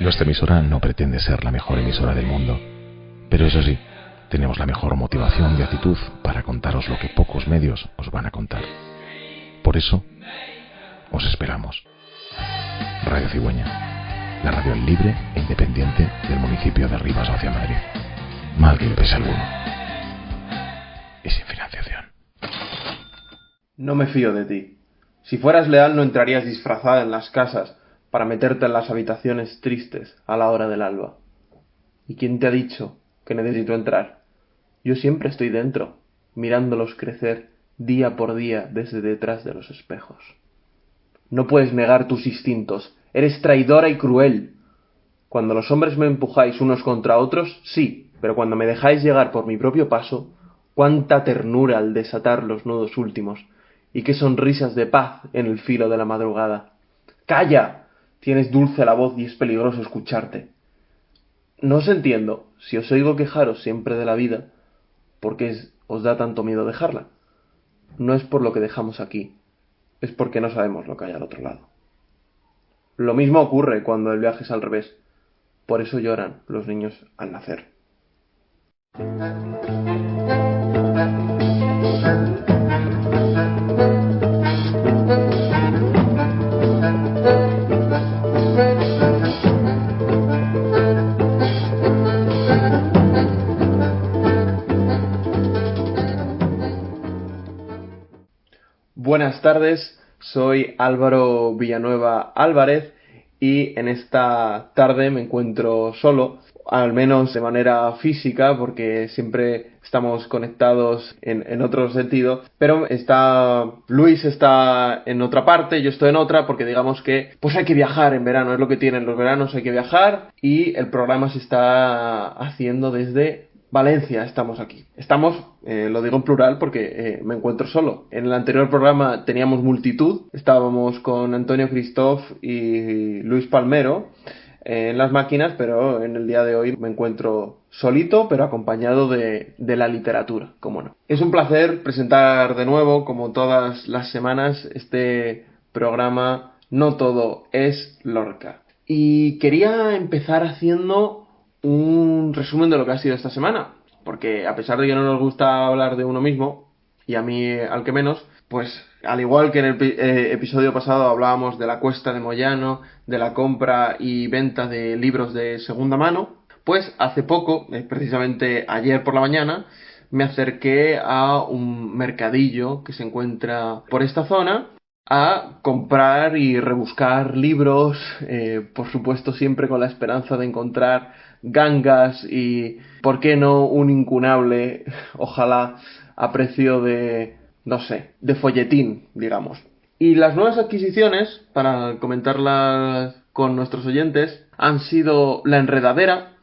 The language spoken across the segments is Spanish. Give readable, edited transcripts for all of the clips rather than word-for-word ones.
Nuestra emisora no pretende ser la mejor emisora del mundo, pero eso sí, tenemos la mejor motivación y actitud para contaros lo que pocos medios os van a contar. Por eso, os esperamos. Radio Cigüeña, la radio libre e independiente del municipio de Rivas hacia Madrid. Mal que le pese a alguno. Y sin financiación. No me fío de ti. Si fueras leal no entrarías disfrazada en las casas para meterte en las habitaciones tristes a la hora del alba. ¿Y quién te ha dicho que necesito entrar? Yo siempre estoy dentro, mirándolos crecer día por día desde detrás de los espejos. No puedes negar tus instintos, eres traidora y cruel. Cuando los hombres me empujáis unos contra otros, sí, pero cuando me dejáis llegar por mi propio paso, cuánta ternura al desatar los nudos últimos, y qué sonrisas de paz en el filo de la madrugada. ¡Calla! Tienes dulce la voz y es peligroso escucharte. No os entiendo, si os oigo quejaros siempre de la vida, ¿por qué os da tanto miedo dejarla? No es por lo que dejamos aquí, es porque no sabemos lo que hay al otro lado. Lo mismo ocurre cuando el viaje es al revés, por eso lloran los niños al nacer. Buenas tardes, soy Álvaro Villanueva Álvarez y en esta tarde me encuentro solo, al menos de manera física, porque siempre estamos conectados en otro sentido, pero Luis está en otra parte, yo estoy en otra, porque digamos que pues hay que viajar en verano, es lo que tienen los veranos, hay que viajar, y el programa se está haciendo desde Valencia. Estamos aquí. Lo digo en plural porque me encuentro solo. En el anterior programa teníamos multitud. Estábamos con Antonio Christoph y Luis Palmero en las máquinas, pero en el día de hoy me encuentro solito, pero acompañado de la literatura, cómo no. Es un placer presentar de nuevo, como todas las semanas, este programa No Todo es Lorca. Y quería empezar haciendo un resumen de lo que ha sido esta semana, porque a pesar de que no nos gusta hablar de uno mismo, y a mí al que menos, pues al igual que en el episodio pasado hablábamos de la Cuesta de Moyano, de la compra y venta de libros de segunda mano, pues hace poco, precisamente ayer por la mañana, me acerqué a un mercadillo que se encuentra por esta zona a comprar y rebuscar libros, por supuesto siempre con la esperanza de encontrar gangas y, ¿por qué no, un incunable, ojalá a precio de, no sé, de folletín, digamos? Y las nuevas adquisiciones, para comentarlas con nuestros oyentes, han sido La Enredadera,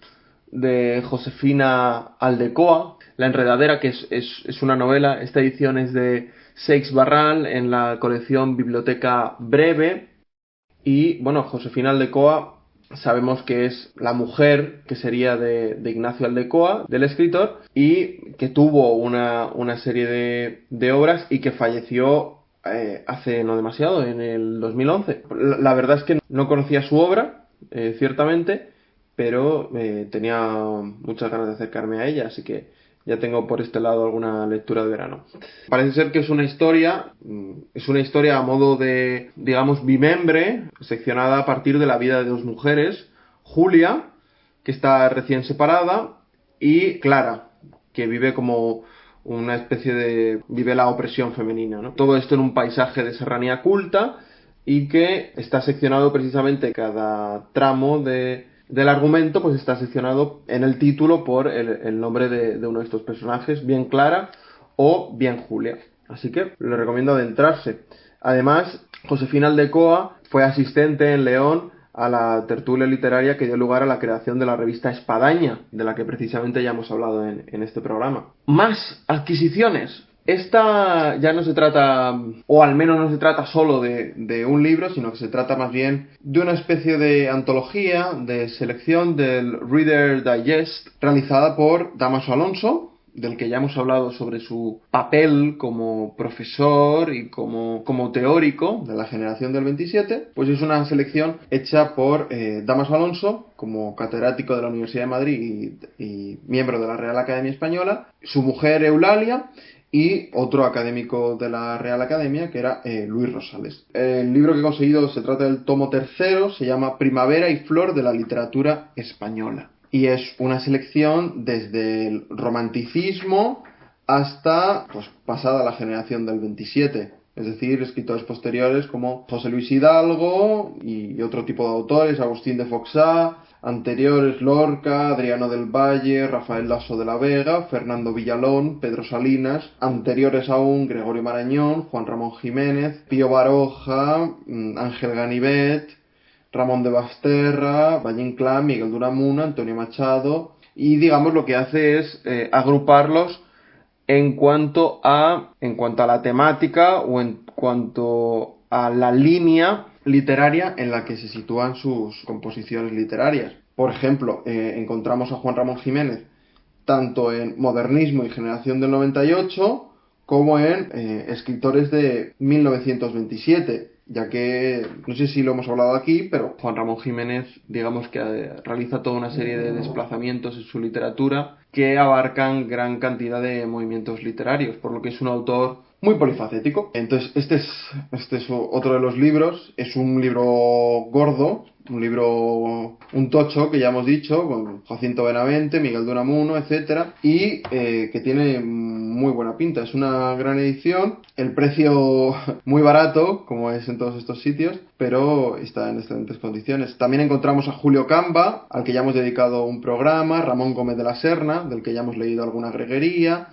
de Josefina Aldecoa. La Enredadera, que es una novela, esta edición es de Seix Barral en la colección Biblioteca Breve. Y bueno, Josefina Aldecoa sabemos que es la mujer que sería de Ignacio Aldecoa, del escritor, y que tuvo una serie de obras y que falleció hace no demasiado, en el 2011. La verdad es que no conocía su obra, ciertamente, pero tenía muchas ganas de acercarme a ella, así que ya tengo por este lado alguna lectura de verano. Parece ser que es una historia a modo de, digamos, bimembre, seccionada a partir de la vida de dos mujeres: Julia, que está recién separada, y Clara, que vive como una especie de... vive la opresión femenina, ¿no? Todo esto en un paisaje de serranía culta, y que está seccionado precisamente cada tramo del argumento, pues está seccionado en el título por el nombre de uno de estos personajes, bien Clara o bien Julia. Así que le recomiendo adentrarse. Además, Josefina Aldecoa fue asistente en León a la tertulia literaria que dio lugar a la creación de la revista Espadaña, de la que precisamente ya hemos hablado en este programa. Más adquisiciones. Esta ya no se trata, o al menos no se trata solo de un libro, sino que se trata más bien de una especie de antología, de selección del Reader Digest, realizada por Dámaso Alonso, del que ya hemos hablado sobre su papel como profesor y como teórico de la generación del 27, pues es una selección hecha por Dámaso Alonso, como catedrático de la Universidad de Madrid y miembro de la Real Academia Española, su mujer Eulalia y otro académico de la Real Academia, que era Luis Rosales. El libro que he conseguido se trata del tomo tercero, se llama Primavera y Flor de la Literatura Española. Y es una selección desde el romanticismo hasta pasada la generación del 27. Es decir, escritores posteriores como José Luis Hidalgo y otro tipo de autores, Agustín de Foxá, anteriores Lorca, Adriano del Valle, Rafael Lasso de la Vega, Fernando Villalón, Pedro Salinas, anteriores aún Gregorio Marañón, Juan Ramón Jiménez, Pío Baroja, Ángel Ganivet, Ramón de Basterra, Valle Inclán, Miguel de Unamuno, Antonio Machado, y digamos lo que hace es agruparlos en cuanto a la temática o en cuanto a la línea literaria en la que se sitúan sus composiciones literarias. Por ejemplo, encontramos a Juan Ramón Jiménez tanto en Modernismo y Generación del 98 como en escritores de 1927, ya que, no sé si lo hemos hablado aquí, pero Juan Ramón Jiménez, digamos que realiza toda una serie de desplazamientos en su literatura que abarcan gran cantidad de movimientos literarios, por lo que es un autor muy polifacético. Entonces, este es otro de los libros, es un libro gordo, un tocho que ya hemos dicho, con Jacinto Benavente, Miguel de Unamuno, etcétera, y que tiene muy buena pinta. Es una gran edición, el precio muy barato, como es en todos estos sitios, pero está en excelentes condiciones. También encontramos a Julio Camba, al que ya hemos dedicado un programa, Ramón Gómez de la Serna, del que ya hemos leído alguna greguería,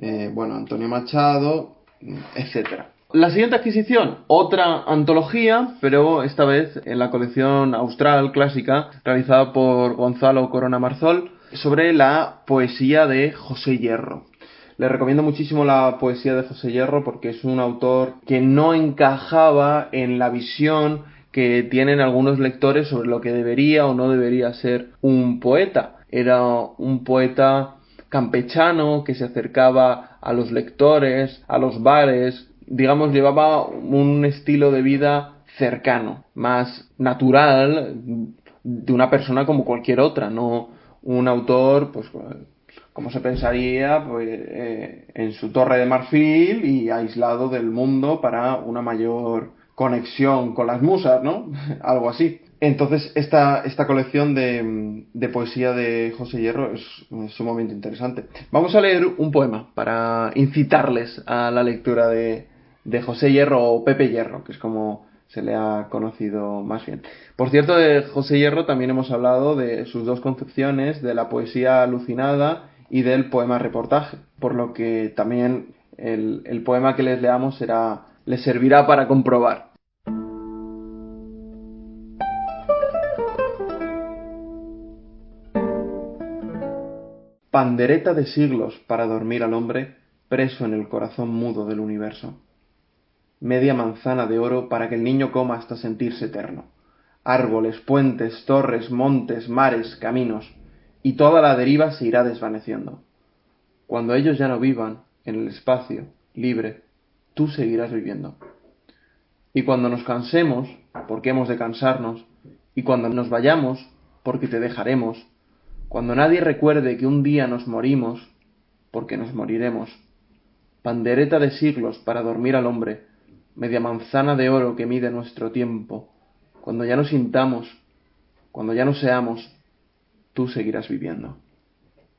Antonio Machado, etcétera. La siguiente adquisición, otra antología, pero esta vez en la colección austral clásica realizada por Gonzalo Corona Marzol sobre la poesía de José Hierro. Le recomiendo muchísimo la poesía de José Hierro porque es un autor que no encajaba en la visión que tienen algunos lectores sobre lo que debería o no debería ser un poeta. Era un poeta campechano que se acercaba a los lectores, a los bares, digamos, llevaba un estilo de vida cercano, más natural, de una persona como cualquier otra, no un autor, pues, como se pensaría, pues, en su torre de marfil y aislado del mundo para una mayor conexión con las musas, ¿no? Algo así. Entonces, esta colección de poesía de José Hierro es sumamente interesante. Vamos a leer un poema para incitarles a la lectura de José Hierro o Pepe Hierro, que es como se le ha conocido más bien. Por cierto, de José Hierro también hemos hablado de sus dos concepciones, de la poesía alucinada y del poema reportaje, por lo que también el poema que les leamos les servirá para comprobar. Pandereta de siglos para dormir al hombre preso en el corazón mudo del universo. Media manzana de oro para que el niño coma hasta sentirse eterno. Árboles, puentes, torres, montes, mares, caminos, y toda la deriva se irá desvaneciendo. Cuando ellos ya no vivan en el espacio libre, tú seguirás viviendo. Y cuando nos cansemos, porque hemos de cansarnos, y cuando nos vayamos, porque te dejaremos, cuando nadie recuerde que un día nos morimos, porque nos moriremos. Pandereta de siglos para dormir al hombre, media manzana de oro que mide nuestro tiempo. Cuando ya nos sintamos, cuando ya no seamos, tú seguirás viviendo.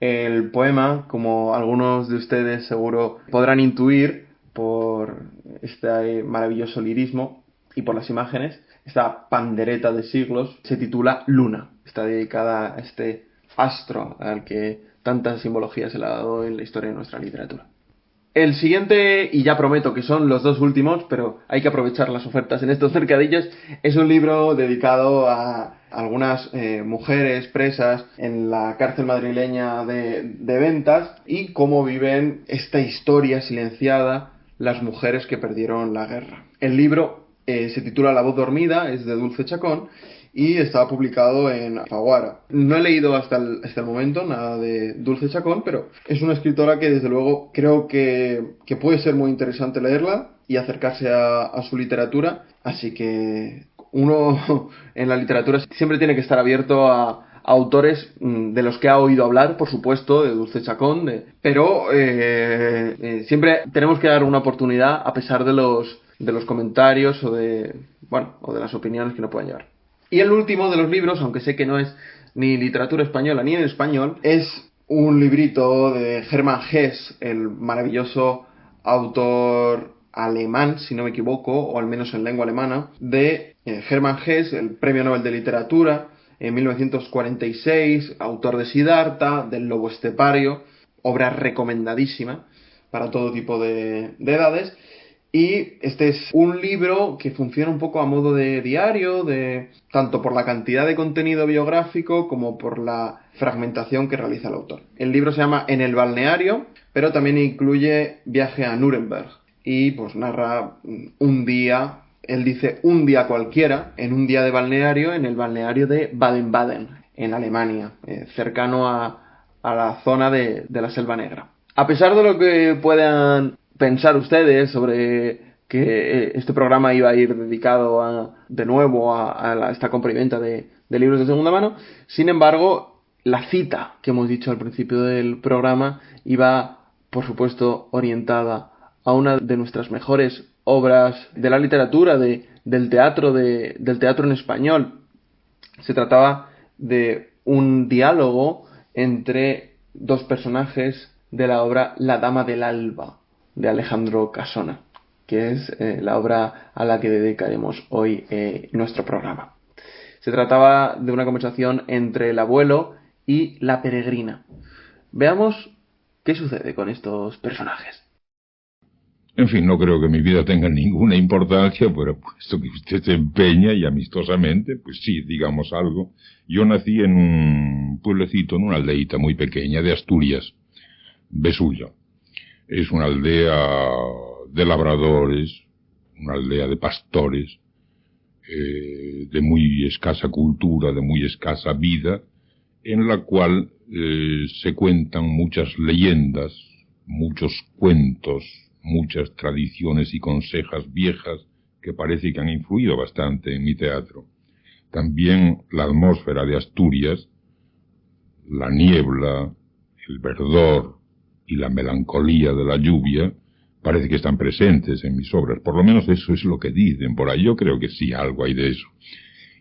El poema, como algunos de ustedes seguro podrán intuir por este maravilloso lirismo y por las imágenes, esta pandereta de siglos se titula Luna. Está dedicada a este astro al que tanta simbología se le ha dado en la historia de nuestra literatura. El siguiente, y ya prometo que son los dos últimos, pero hay que aprovechar las ofertas en estos mercadillos, es un libro dedicado a algunas mujeres presas en la cárcel madrileña de Ventas y cómo viven esta historia silenciada las mujeres que perdieron la guerra. El libro Se titula La voz dormida, es de Dulce Chacón y está publicado en Alfaguara. No he leído hasta el momento nada de Dulce Chacón, pero es una escritora que desde luego creo que puede ser muy interesante leerla y acercarse a su literatura, así que uno en la literatura siempre tiene que estar abierto a autores de los que ha oído hablar, por supuesto, de Dulce Chacón, pero siempre tenemos que dar una oportunidad a pesar de los comentarios o de las opiniones que nos puedan llevar. Y el último de los libros, aunque sé que no es ni literatura española ni en español, es un librito de Hermann Hesse, el maravilloso autor alemán, si no me equivoco, o al menos en lengua alemana, de Hermann Hesse, el Premio Nobel de Literatura, en 1946, autor de Siddhartha, del Lobo Estepario, obra recomendadísima para todo tipo de edades. Y este es un libro que funciona un poco a modo de diario, tanto por la cantidad de contenido biográfico como por la fragmentación que realiza el autor. El libro se llama En el balneario, pero también incluye Viaje a Nuremberg. Y pues narra un día, él dice un día cualquiera, en un día de balneario, en el balneario de Baden-Baden, en Alemania, cercano a la zona de la Selva Negra. A pesar de lo que puedan pensar ustedes sobre que este programa iba a ir dedicado de nuevo a esta compra y venta de libros de segunda mano. Sin embargo, la cita que hemos dicho al principio del programa iba, por supuesto, orientada a una de nuestras mejores obras de la literatura, del teatro en español. Se trataba de un diálogo entre dos personajes de la obra La Dama del Alba, de Alejandro Casona, que es la obra a la que dedicaremos hoy nuestro programa. Se trataba de una conversación entre el abuelo y la peregrina. Veamos qué sucede con estos personajes. En fin, no creo que mi vida tenga ninguna importancia, pero puesto que usted se empeña y amistosamente, pues sí, digamos algo. Yo nací en un pueblecito, en una aldeita muy pequeña de Asturias, Besullo. Es una aldea de labradores, una aldea de pastores, de muy escasa cultura, de muy escasa vida, en la cual se cuentan muchas leyendas, muchos cuentos, muchas tradiciones y consejas viejas que parece que han influido bastante en mi teatro. También la atmósfera de Asturias, la niebla, el verdor y la melancolía de la lluvia parece que están presentes en mis obras. Por lo menos eso es lo que dicen por ahí. Yo creo que sí, algo hay de eso.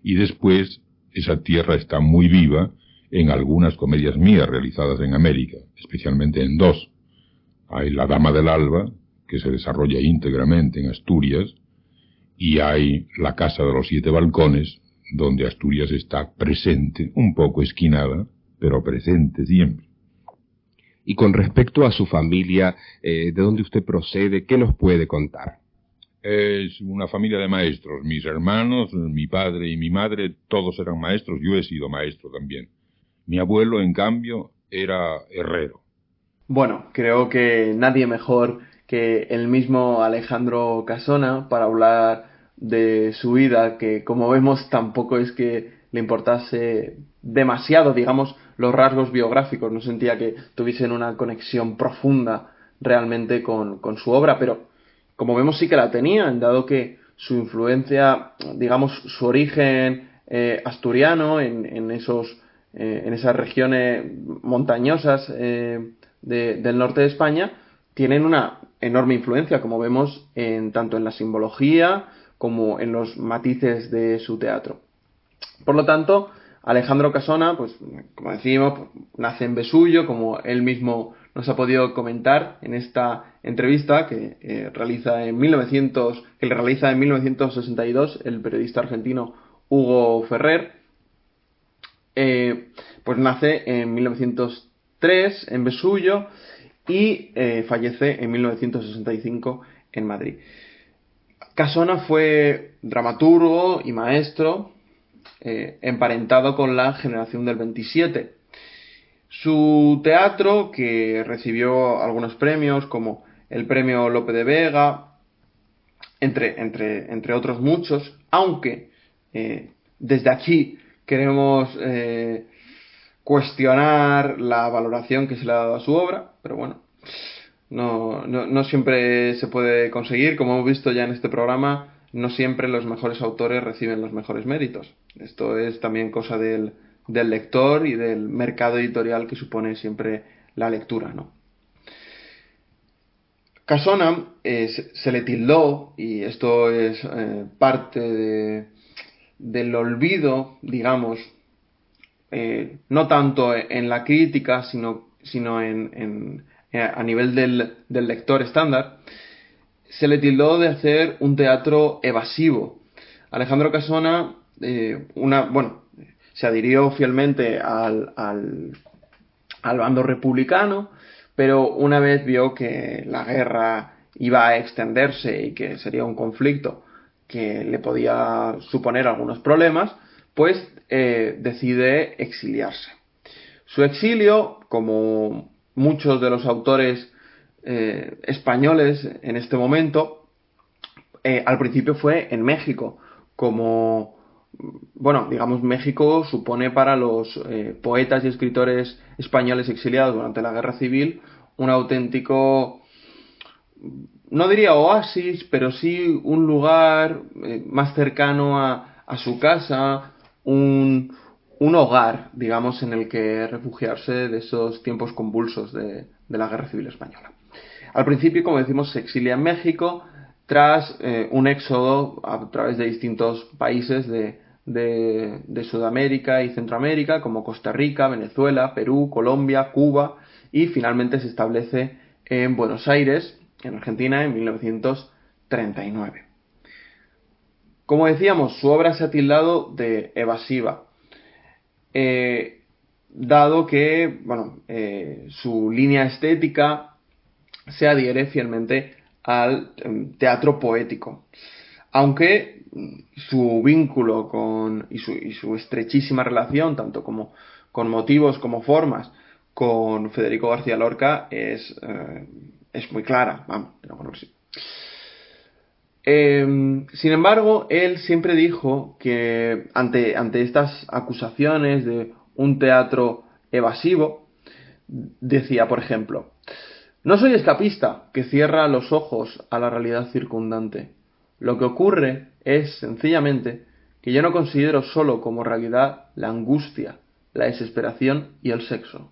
Y después, esa tierra está muy viva en algunas comedias mías realizadas en América, especialmente en dos. Hay La Dama del Alba, que se desarrolla íntegramente en Asturias, y hay La Casa de los Siete Balcones, donde Asturias está presente, un poco esquinada, pero presente siempre. Y con respecto a su familia, ¿de dónde usted procede? ¿Qué nos puede contar? Es una familia de maestros. Mis hermanos, mi padre y mi madre, todos eran maestros. Yo he sido maestro también. Mi abuelo, en cambio, era herrero. Bueno, creo que nadie mejor que el mismo Alejandro Casona para hablar de su vida, que como vemos tampoco es que le importase demasiado, digamos, los rasgos biográficos, no sentía que tuviesen una conexión profunda realmente con su obra, pero como vemos sí que la tenían, dado que su influencia, digamos, su origen asturiano en esas regiones montañosas del norte de España, tienen una enorme influencia, como vemos tanto en la simbología como en los matices de su teatro. Por lo tanto, Alejandro Casona, pues como decimos, nace en Besullo, como él mismo nos ha podido comentar en esta entrevista que le realiza en 1962 el periodista argentino Hugo Ferrer. Pues nace en 1903 en Besullo y fallece en 1965 en Madrid. Casona fue dramaturgo y maestro, emparentado con la generación del 27. Su teatro, que recibió algunos premios como el premio Lope de Vega, entre otros muchos, aunque desde aquí queremos cuestionar la valoración que se le ha dado a su obra, pero bueno, no siempre se puede conseguir. Como hemos visto ya en este programa, no siempre los mejores autores reciben los mejores méritos. Esto es también cosa del lector y del mercado editorial que supone siempre la lectura, ¿no? Casona se le tildó, y esto es parte del olvido, digamos, no tanto en la crítica, sino a nivel del lector estándar, se le tildó de hacer un teatro evasivo. Alejandro Casona, se adhirió fielmente al bando republicano, pero una vez vio que la guerra iba a extenderse y que sería un conflicto que le podía suponer algunos problemas, pues decide exiliarse. Su exilio, como muchos de los autores españoles en este momento, al principio fue en México, digamos, México supone para los poetas y escritores españoles exiliados durante la Guerra Civil un auténtico, no diría oasis, pero sí un lugar más cercano a su casa, un hogar, digamos, en el que refugiarse de esos tiempos convulsos de la Guerra Civil Española. Al principio, como decimos, se exilia en México tras un éxodo a través de distintos países de Sudamérica y Centroamérica, como Costa Rica, Venezuela, Perú, Colombia, Cuba, y finalmente se establece en Buenos Aires, en Argentina, en 1939. Como decíamos, su obra se ha tildado de evasiva, dado que su línea estética se adhiere fielmente al teatro poético, aunque su vínculo y su estrechísima relación, tanto con motivos como formas, con Federico García Lorca es muy clara, vamos, sí. Sin embargo, él siempre dijo que ante estas acusaciones de un teatro evasivo, decía, por ejemplo: no soy escapista que cierra los ojos a la realidad circundante. Lo que ocurre es, sencillamente, que yo no considero solo como realidad la angustia, la desesperación y el sexo.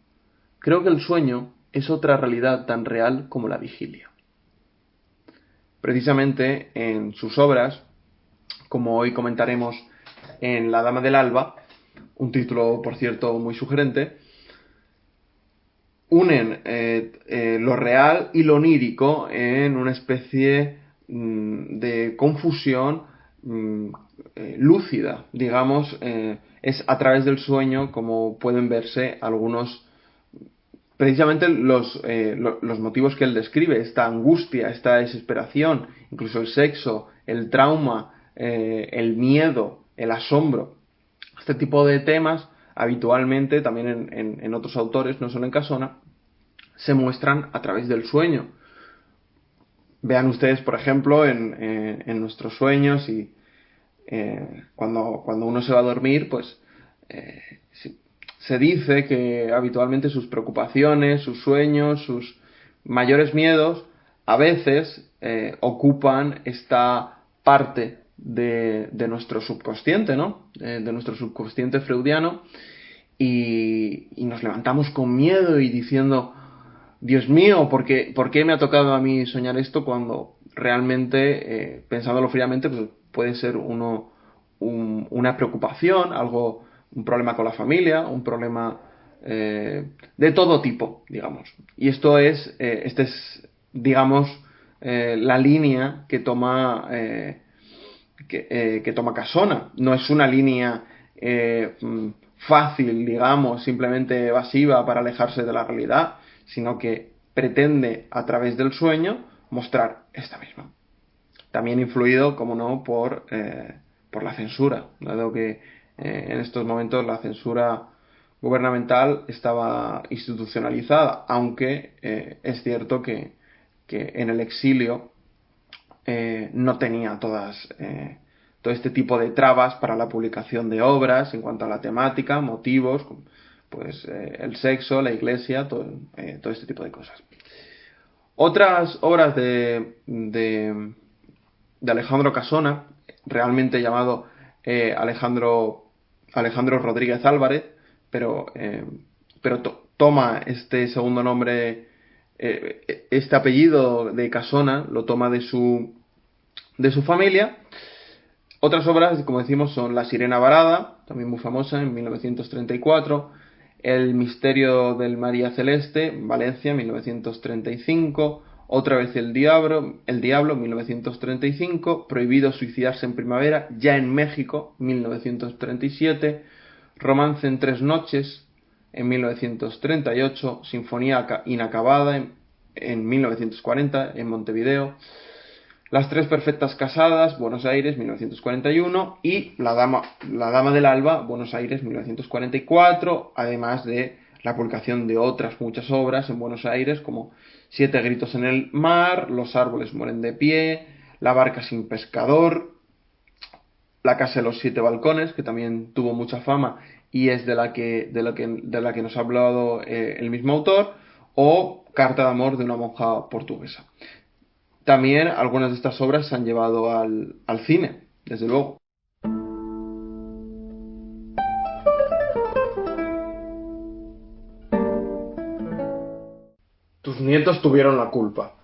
Creo que el sueño es otra realidad tan real como la vigilia. Precisamente en sus obras, como hoy comentaremos en La Dama del Alba, un título, por cierto, muy sugerente, unen lo real y lo onírico en una especie de confusión lúcida, digamos. Es a través del sueño como pueden verse precisamente los motivos que él describe: esta angustia, esta desesperación, incluso el sexo, el trauma, el miedo, el asombro. Este tipo de temas habitualmente, también en otros autores, no solo en Casona, se muestran a través del sueño. Vean ustedes, por ejemplo, en nuestros sueños, y cuando uno se va a dormir, pues se dice que habitualmente sus preocupaciones, sus sueños, sus mayores miedos, a veces ocupan esta parte de nuestro subconsciente, ¿no? De nuestro subconsciente freudiano, y nos levantamos con miedo y diciendo: Dios mío, ¿por qué me ha tocado a mí soñar esto? Cuando realmente, pensándolo fríamente, pues puede ser una preocupación, un problema con la familia, un problema de todo tipo, digamos. Y esta es, digamos, la línea que toma Casona. No es una línea fácil, digamos, simplemente evasiva para alejarse de la realidad, sino que pretende, a través del sueño, mostrar esta misma. También influido, como no, por la censura, dado que en estos momentos la censura gubernamental estaba institucionalizada, aunque es cierto que en el exilio no tenía todo este tipo de trabas para la publicación de obras en cuanto a la temática, motivos, pues el sexo, la iglesia, todo este tipo de cosas. Otras obras de Alejandro Casona, realmente llamado Alejandro Rodríguez Álvarez, pero toma este segundo nombre, este apellido de Casona, lo toma de su familia. Otras obras, como decimos, son La Sirena Varada, también muy famosa, en 1934, El Misterio del María Celeste, Valencia, 1935, Otra vez el Diablo, 1935, Prohibido suicidarse en primavera, ya en México, 1937, Romance en tres noches, en 1938, Sinfonía inacabada, en 1940, en Montevideo, Las tres perfectas casadas, Buenos Aires, 1941, y La Dama del Alba, Buenos Aires, 1944, además de la publicación de otras muchas obras en Buenos Aires, como Siete gritos en el mar, Los árboles mueren de pie, La barca sin pescador, La casa de los siete balcones, que también tuvo mucha fama y es de la que nos ha hablado el mismo autor, o Carta de amor de una monja portuguesa. También algunas de estas obras se han llevado al cine, desde luego. Tus nietos tuvieron la culpa.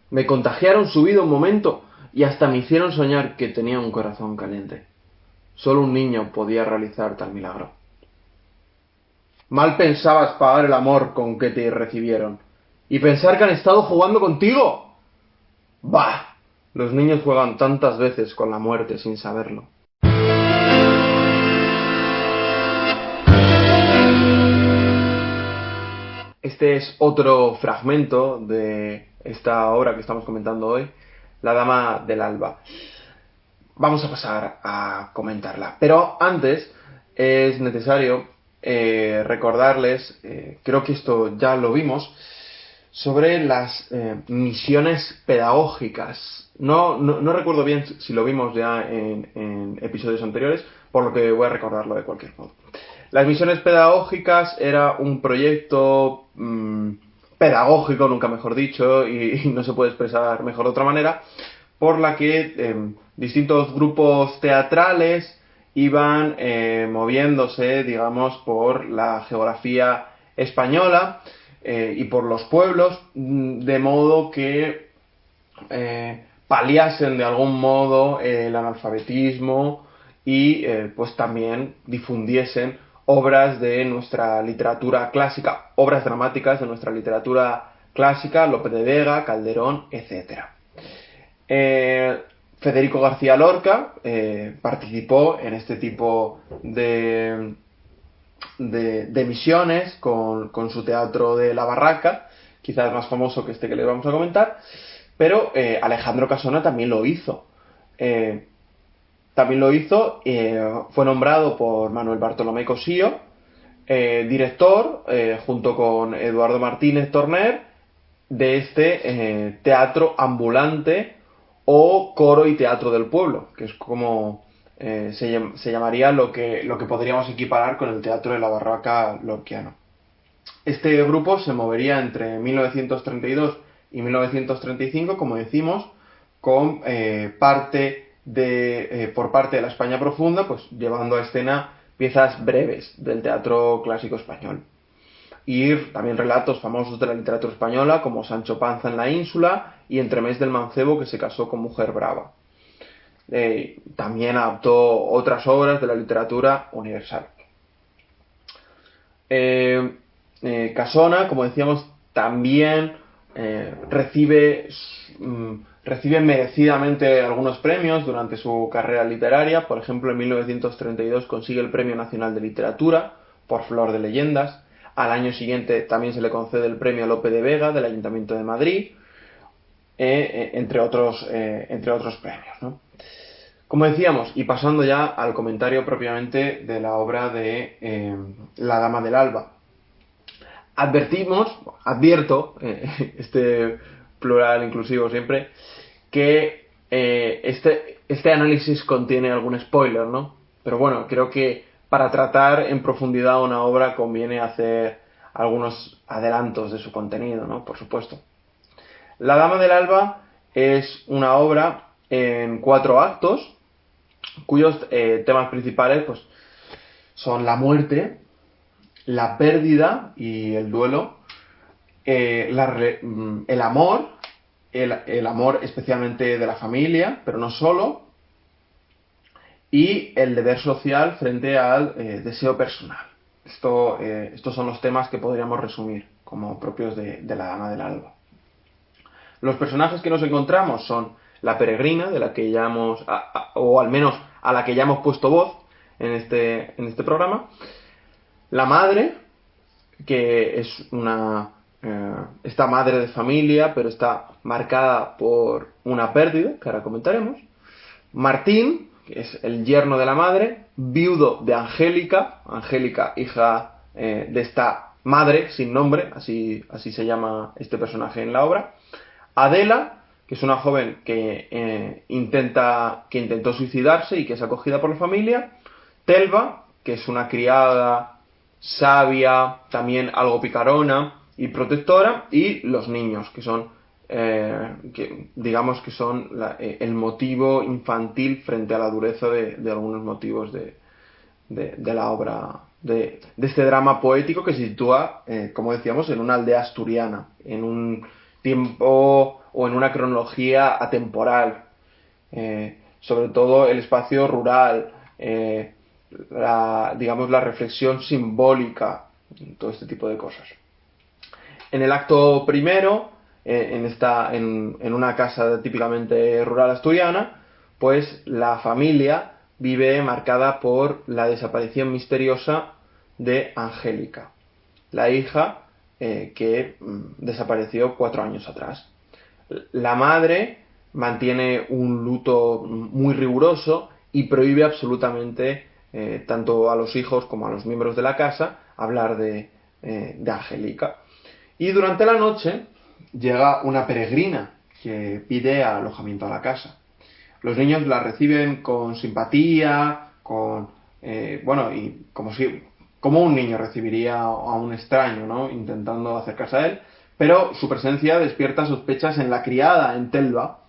Me contagiaron su vida un momento y hasta me hicieron soñar que tenía un corazón caliente. Solo un niño podía realizar tal milagro. Mal pensabas pagar el amor con que te recibieron. Y pensar que han estado jugando contigo. ¡Bah! Los niños juegan tantas veces con la muerte sin saberlo. Este es otro fragmento de esta obra que estamos comentando hoy, La Dama del Alba. Vamos a pasar a comentarla. Pero antes es necesario recordarles, creo que esto ya lo vimos, sobre las misiones pedagógicas. No recuerdo bien si lo vimos ya en episodios anteriores, por lo que voy a recordarlo de cualquier modo. Las misiones pedagógicas era un proyecto pedagógico, nunca mejor dicho, y no se puede expresar mejor de otra manera, por la que distintos grupos teatrales iban moviéndose, digamos, por la geografía española y por los pueblos, de modo que paliasen de algún modo el analfabetismo y pues también difundiesen obras de nuestra literatura clásica, obras dramáticas de nuestra literatura clásica, Lope de Vega, Calderón, etc. Federico García Lorca participó en este tipo de misiones con su teatro de La Barraca, quizás más famoso que este que les vamos a comentar, pero Alejandro Casona también lo hizo. Fue nombrado por Manuel Bartolomé Cosío, director, junto con Eduardo Martínez Torner, de este teatro ambulante o coro y teatro del pueblo, que es como se llamaría lo que podríamos equiparar con el teatro de La Barraca lorquiano. Este grupo se movería entre 1932 y 1935, como decimos, con por parte de la España profunda, pues llevando a escena piezas breves del teatro clásico español. Y también relatos famosos de la literatura española, como Sancho Panza en la Ínsula y Entremés del Mancebo, que se casó con mujer brava. También adaptó otras obras de la literatura universal. Casona, como decíamos, también recibe merecidamente algunos premios durante su carrera literaria. Por ejemplo, en 1932 consigue el Premio Nacional de Literatura por Flor de Leyendas. Al año siguiente también se le concede el Premio Lope de Vega del Ayuntamiento de Madrid, entre otros premios, ¿no? Como decíamos, y pasando ya al comentario propiamente de la obra de La Dama del Alba. Advierto, este plural inclusivo siempre, que este análisis contiene algún spoiler, ¿no? Pero bueno, creo que para tratar en profundidad una obra conviene hacer algunos adelantos de su contenido, ¿no? Por supuesto. La Dama del Alba es una obra en 4 actos, cuyos temas principales pues, son la muerte, la pérdida y el duelo, el amor, el amor especialmente de la familia, pero no solo, y el deber social frente al deseo personal. Estos son los temas que podríamos resumir como propios de la Dama del Alba. Los personajes que nos encontramos son la peregrina, de la que ya hemos, o al menos a la que ya hemos puesto voz en este programa, la madre, que es esta madre de familia, pero está marcada por una pérdida, que ahora comentaremos. Martín, que es el yerno de la madre, viudo de Angélica, hija de esta madre sin nombre, así se llama este personaje en la obra. Adela, que es una joven que intentó suicidarse y que es acogida por la familia. Telva, que es una criada sabia, también algo picarona y protectora, y los niños, que son digamos que son el motivo infantil frente a la dureza de algunos motivos de la obra, de este drama poético que se sitúa, como decíamos, en una aldea asturiana, en un tiempo o en una cronología atemporal, sobre todo el espacio rural, la reflexión simbólica, todo este tipo de cosas. En el acto primero, en una casa típicamente rural asturiana, pues la familia vive marcada por la desaparición misteriosa de Angélica, la hija que desapareció 4 años atrás. La madre mantiene un luto muy riguroso y prohíbe absolutamente tanto a los hijos como a los miembros de la casa hablar de Angélica. Y durante la noche llega una peregrina que pide alojamiento a la casa. Los niños la reciben con simpatía, y como un niño recibiría a un extraño, ¿no? Intentando acercarse a él, pero su presencia despierta sospechas en la criada, en Telva.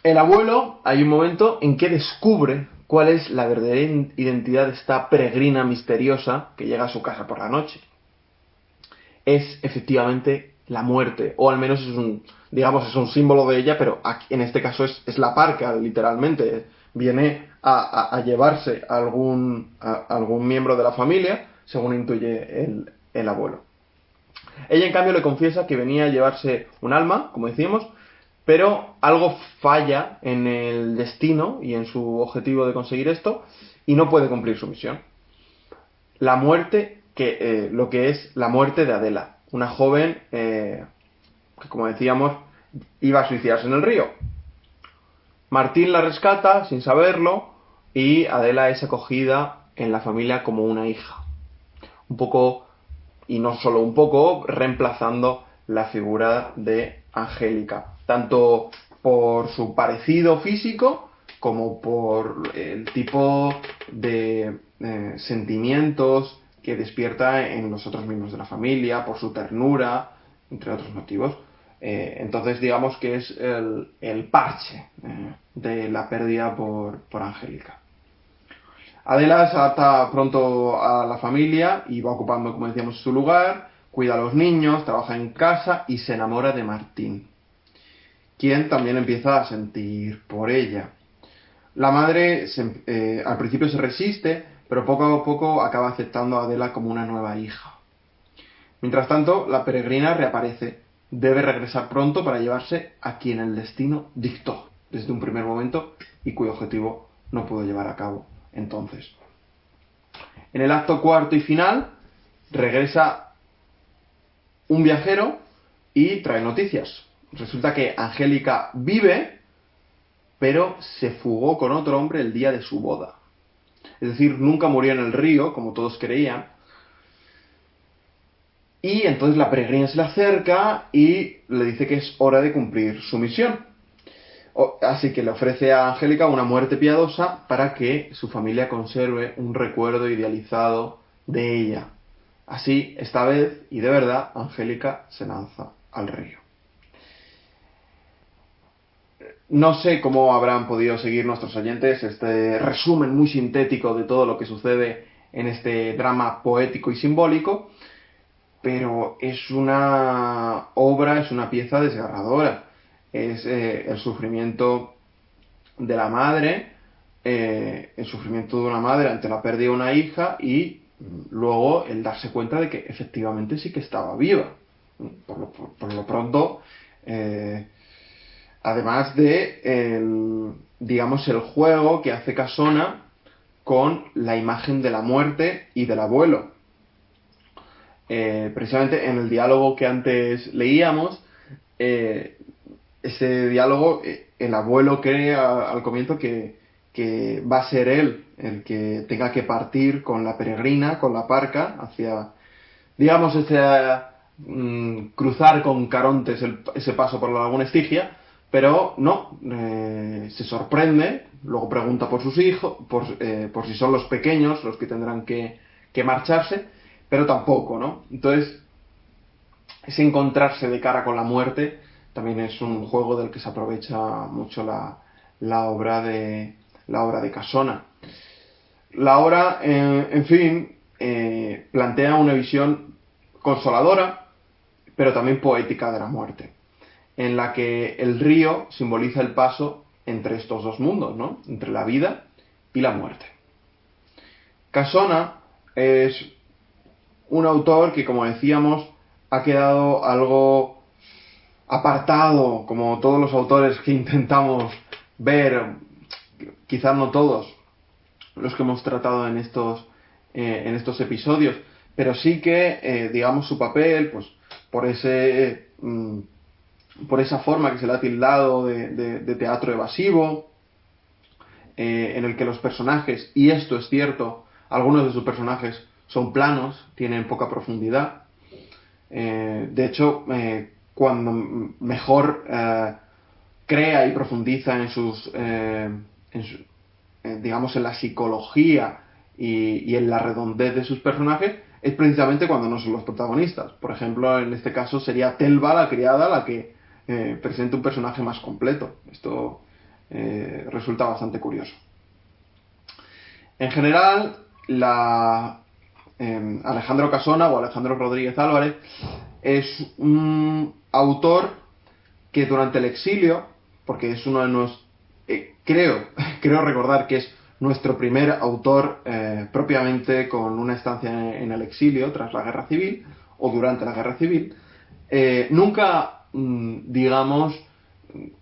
El abuelo, hay un momento en que descubre cuál es la verdadera identidad de esta peregrina misteriosa que llega a su casa por la noche. Es efectivamente la muerte, o al menos es un símbolo de ella, pero aquí, en este caso es la parca, literalmente. Viene a llevarse a algún miembro de la familia, según intuye el abuelo. Ella, en cambio, le confiesa que venía a llevarse un alma, como decíamos, pero algo falla en el destino y en su objetivo de conseguir esto, y no puede cumplir su misión. La muerte, lo que es la muerte de Adela, una joven que, como decíamos, iba a suicidarse en el río. Martín la rescata sin saberlo y Adela es acogida en la familia como una hija. Un poco, y no solo un poco, reemplazando la figura de Angélica, tanto por su parecido físico como por el tipo de sentimientos que despierta en los otros miembros de la familia, por su ternura, entre otros motivos. Entonces digamos que es el parche de la pérdida por Angélica. Adela se adapta pronto a la familia y va ocupando, como decíamos, su lugar, cuida a los niños, trabaja en casa y se enamora de Martín, quien también empieza a sentir por ella. La madre al principio se resiste, pero poco a poco acaba aceptando a Adela como una nueva hija. Mientras tanto, la peregrina reaparece. Debe regresar pronto para llevarse a quien el destino dictó desde un primer momento y cuyo objetivo no pudo llevar a cabo entonces. En el acto cuarto y final regresa un viajero y trae noticias. Resulta que Angélica vive, pero se fugó con otro hombre el día de su boda. Es decir, nunca murió en el río, como todos creían. Y entonces la peregrina se le acerca y le dice que es hora de cumplir su misión. Así que le ofrece a Angélica una muerte piadosa para que su familia conserve un recuerdo idealizado de ella. Así, esta vez, y de verdad, Angélica se lanza al río. No sé cómo habrán podido seguir nuestros oyentes este resumen muy sintético de todo lo que sucede en este drama poético y simbólico, pero es una obra, es una pieza desgarradora. Es el sufrimiento de la madre, el sufrimiento de una madre ante la pérdida de una hija y luego el darse cuenta de que efectivamente sí que estaba viva. Por lo pronto, además de, digamos, el juego que hace Casona con la imagen de la muerte y del abuelo. Precisamente en el diálogo que antes leíamos, ese diálogo, el abuelo cree al comienzo que va a ser él el que tenga que partir con la peregrina, con la parca, hacia, digamos, cruzar con Carontes ese paso por la laguna Estigia, pero no, se sorprende, luego pregunta por sus hijos, por si son los pequeños los que tendrán que marcharse, pero tampoco, ¿no? Entonces, ese encontrarse de cara con la muerte también es un juego del que se aprovecha mucho la obra de Casona. La obra, en fin, plantea una visión consoladora, pero también poética de la muerte, en la que el río simboliza el paso entre estos dos mundos, ¿no? Entre la vida y la muerte. Casona es un autor que, como decíamos, ha quedado algo apartado, como todos los autores que intentamos ver, quizás no todos los que hemos tratado en estos episodios, pero sí que, digamos, su papel, pues, por esa forma que se le ha tildado de teatro evasivo, en el que los personajes, y esto es cierto, algunos de sus personajes son planos, tienen poca profundidad. De hecho, cuando mejor crea y profundiza digamos, en la psicología y en la redondez de sus personajes, es precisamente cuando no son los protagonistas. Por ejemplo, en este caso sería Telva, la criada, la que presenta un personaje más completo. Esto resulta bastante curioso. En general, Alejandro Casona o Alejandro Rodríguez Álvarez es un autor que durante el exilio, porque es uno de nuestros, creo recordar que es nuestro primer autor propiamente con una estancia en el exilio tras la Guerra Civil o durante la Guerra Civil, nunca, digamos,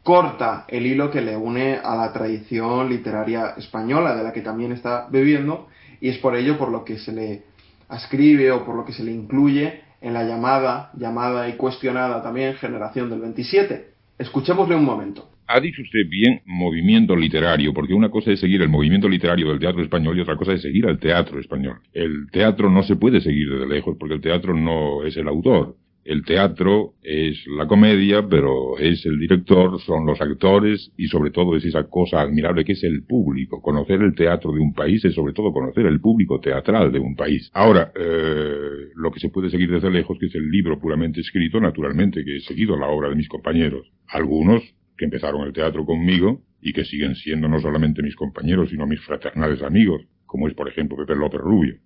corta el hilo que le une a la tradición literaria española, de la que también está bebiendo, y es por ello por lo que se le ascribe o por lo que se le incluye en la llamada y cuestionada también generación del 27. Escuchémosle un momento. Ha dicho usted bien movimiento literario, porque una cosa es seguir el movimiento literario del teatro español y otra cosa es seguir al teatro español. El teatro no se puede seguir desde lejos, porque el teatro no es el autor. El teatro es la comedia, pero es el director, son los actores y sobre todo es esa cosa admirable que es el público. Conocer el teatro de un país es sobre todo conocer el público teatral de un país. Ahora, lo que se puede seguir desde lejos, que es el libro puramente escrito, naturalmente, que he seguido la obra de mis compañeros. Algunos que empezaron el teatro conmigo y que siguen siendo no solamente mis compañeros, sino mis fraternales amigos, como es por ejemplo Pepe López Rubio.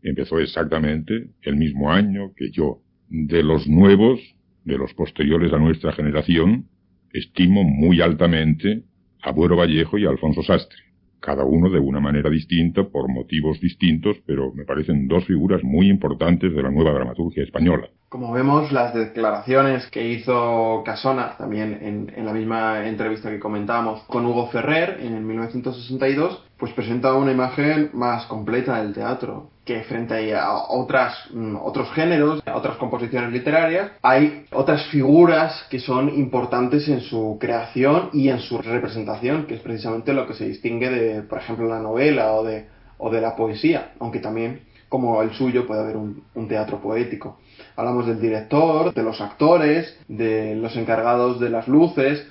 Empezó exactamente el mismo año que yo. De los nuevos, de los posteriores a nuestra generación, estimo muy altamente a Buero Vallejo y a Alfonso Sastre, cada uno de una manera distinta, por motivos distintos, pero me parecen dos figuras muy importantes de la nueva dramaturgia española. Como vemos, las declaraciones que hizo Casona, también en la misma entrevista que comentábamos con Hugo Ferrer en 1962, pues presenta una imagen más completa del teatro, que frente a otros géneros, a otras composiciones literarias, hay otras figuras que son importantes en su creación y en su representación, que es precisamente lo que se distingue de, por ejemplo, la novela o de la poesía, aunque también como el suyo puede haber un teatro poético. Hablamos del director, de los actores, de los encargados de las luces,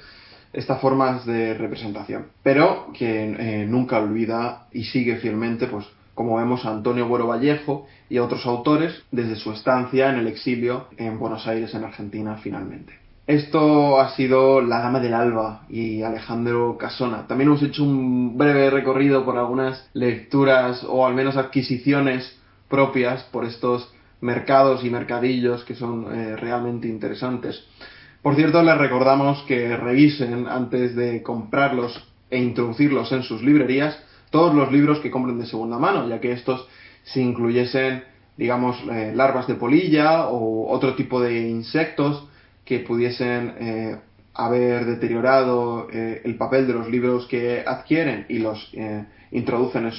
estas formas de representación, pero que nunca olvida y sigue fielmente, pues como vemos, a Antonio Buero Vallejo y a otros autores desde su estancia en el exilio en Buenos Aires, en Argentina, finalmente. Esto ha sido La Dama del Alba y Alejandro Casona. También hemos hecho un breve recorrido por algunas lecturas o al menos adquisiciones propias por estos mercados y mercadillos que son realmente interesantes. Por cierto, les recordamos que revisen antes de comprarlos e introducirlos en sus librerías todos los libros que compren de segunda mano, ya que estos, si incluyesen, digamos, larvas de polilla o otro tipo de insectos que pudiesen haber deteriorado el papel de los libros que adquieren y los introducen en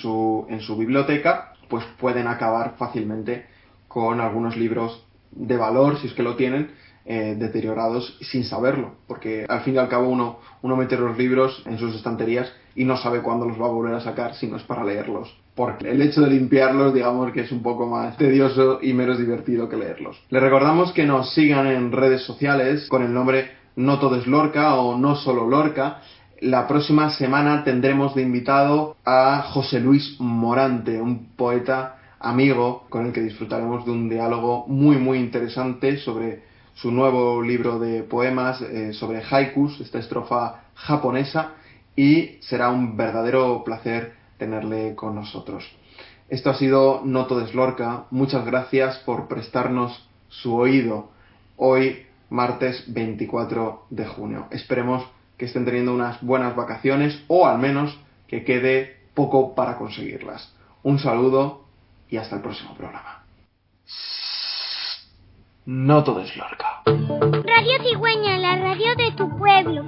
su biblioteca, pues pueden acabar fácilmente con algunos libros de valor, si es que lo tienen, deteriorados sin saberlo, porque al fin y al cabo uno mete los libros en sus estanterías y no sabe cuándo los va a volver a sacar si no es para leerlos, porque el hecho de limpiarlos, digamos que es un poco más tedioso y menos divertido que leerlos. Les recordamos que nos sigan en redes sociales con el nombre No Todo es Lorca o No Solo Lorca. La próxima semana tendremos de invitado a José Luis Morante, un poeta amigo con el que disfrutaremos de un diálogo muy muy interesante sobre su nuevo libro de poemas sobre haikus, esta estrofa japonesa, y será un verdadero placer tenerle con nosotros. Esto ha sido No Todo es Lorca. Muchas gracias por prestarnos su oído hoy, martes 24 de junio. Esperemos que estén teniendo unas buenas vacaciones o al menos que quede poco para conseguirlas. Un saludo y hasta el próximo programa. No todo es Lorca. Radio Cigüeña, la radio de tu pueblo.